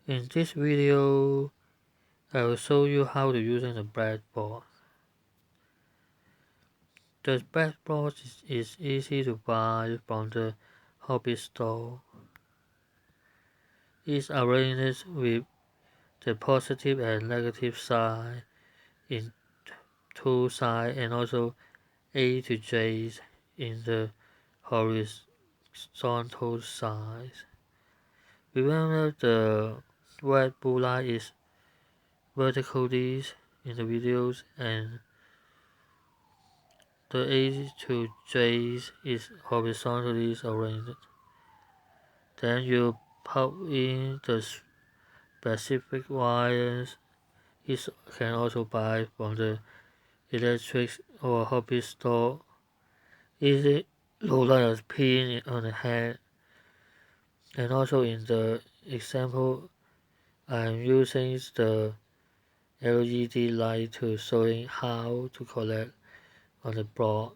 In this video, I will show you how to use the breadboard. The breadboard is easy to buy from the hobby store. It's arranged with the positive and negative side in two sides and also A to J in the horizontal sides. Remember the red blue line is vertically in the videos and the A to J is horizontally arranged. Then you plug in the specific wires. It can also buy from the electric or hobby store. Easy look like a pin on the head. And also in the example, I'm using the LED light to showing how to collect on the board.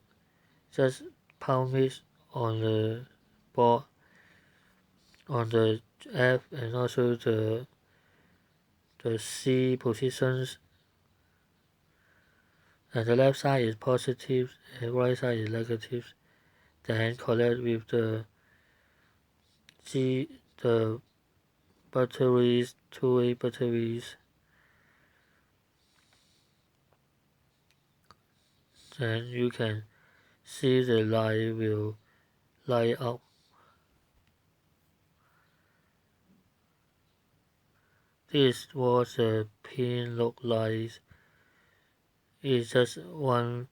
Just palm it on the board on the F and also the C positions, and the left side is positive and right side is negative. Then connect with the G the batteries, two-way batteries. Then you can see the light will light up. This is what the pin look like. It's just one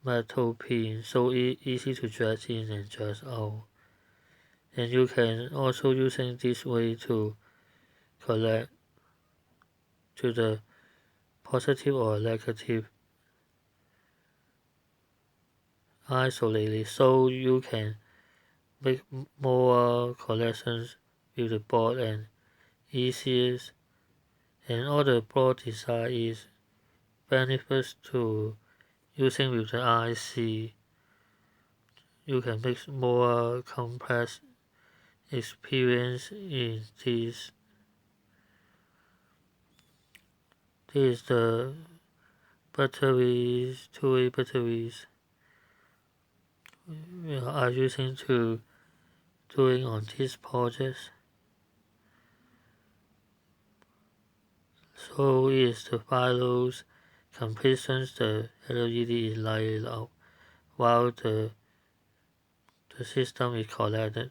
metal pin, so easy to drag in and drag out. And you can also using this way to collect to the positive or negative isolated, so you can make more collections with the board and easiest. And all the board design is benefits to using with the IC. You can make more complex experience in this. This is the batteries, two-way batteries we are using to doing on this project. So is the files completions the LED is lighted up while the system is collected.